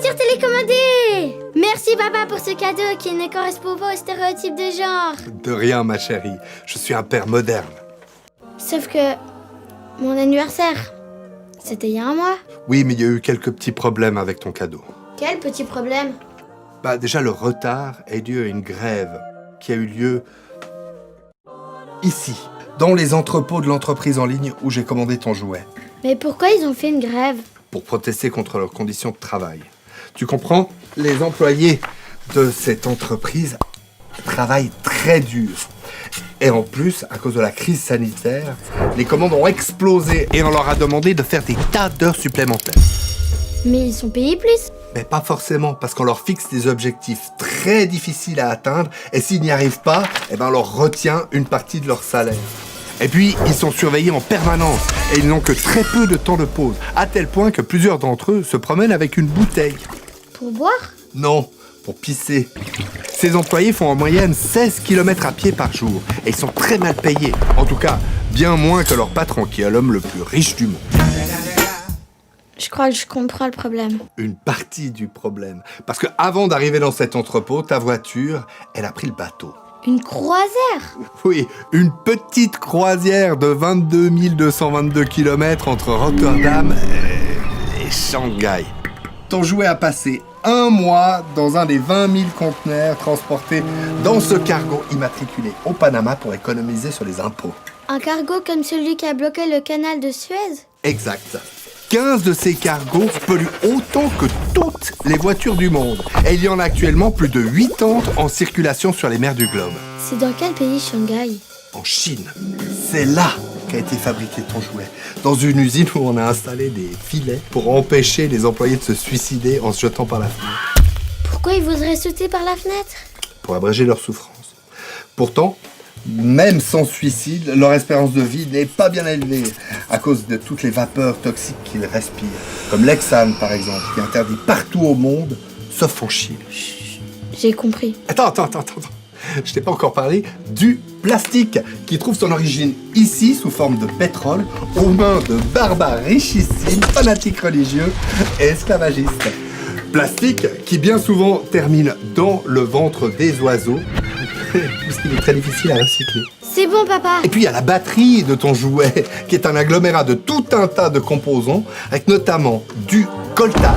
voiture télécommandée! Merci papa pour ce cadeau qui ne correspond pas aux stéréotypes de genre. De rien, ma chérie. Je suis un père moderne. Sauf que mon anniversaire, c'était il y a un mois. Oui, mais il y a eu quelques petits problèmes avec ton cadeau. Quel petit problème? Déjà, le retard est dû à une grève qui a eu lieu ici, dans les entrepôts de l'entreprise en ligne où j'ai commandé ton jouet, Mais pourquoi ils ont fait une grève? pour protester contre leurs conditions de travail. Tu comprends? Les employés de cette entreprise travaillent très dur. Et en plus, à cause de la crise sanitaire, les commandes ont explosé et on leur a demandé de faire des tas d'heures supplémentaires. Mais ils sont payés plus. Mais pas forcément, parce qu'on leur fixe des objectifs très difficiles à atteindre et s'ils n'y arrivent pas, on leur retient une partie de leur salaire. Et puis, ils sont surveillés en permanence et ils n'ont que très peu de temps de pause, à tel point que plusieurs d'entre eux se promènent avec une bouteille. Pour boire? Non, pour pisser. Ces employés font en moyenne 16 km à pied par jour et ils sont très mal payés. En tout cas, bien moins que leur patron qui est l'homme le plus riche du monde. Je crois que je comprends le problème. Une partie du problème. Parce que avant d'arriver dans cet entrepôt, ta voiture, elle a pris le bateau. Une croisière? Oui, une petite croisière de 22 222 km entre Rotterdam et Shanghai. Ton jouet a passé un mois dans un des 20 000 conteneurs transportés dans ce cargo immatriculé au Panama pour économiser sur les impôts. Un cargo comme celui qui a bloqué le canal de Suez? Exact. 15 de ces cargos polluent autant que toutes les voitures du monde. Et il y en a actuellement plus de 80 en circulation sur les mers du globe. C'est dans quel pays, Shanghai? En Chine. C'est là qu'a été fabriqué ton jouet. Dans une usine où on a installé des filets pour empêcher les employés de se suicider en se jetant par la fenêtre. Pourquoi ils voudraient sauter par la fenêtre? Pour abréger leur souffrance. Pourtant, même sans suicide, leur espérance de vie n'est pas bien élevée à cause de toutes les vapeurs toxiques qu'ils respirent. Comme l'hexane, par exemple, qui est interdit partout au monde, sauf en Chine. J'ai compris. Attends. Je t'ai pas encore parlé du plastique, qui trouve son origine ici, sous forme de pétrole, aux mains de barbares richissimes, fanatiques religieux et esclavagistes. Plastique qui bien souvent termine dans le ventre des oiseaux, puisqu'il est très difficile à recycler. C'est bon, papa. Et puis il y a la batterie de ton jouet, qui est un agglomérat de tout un tas de composants, avec notamment du coltan,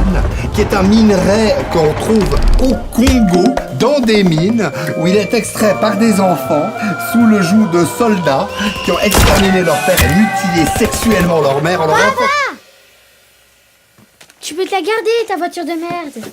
qui est un minerai qu'on trouve au Congo, dans des mines, où il est extrait par des enfants, sous le joug de soldats, qui ont exterminé leur père et mutilé sexuellement leur mère en leur enfant. Tu peux te la garder, ta voiture de merde.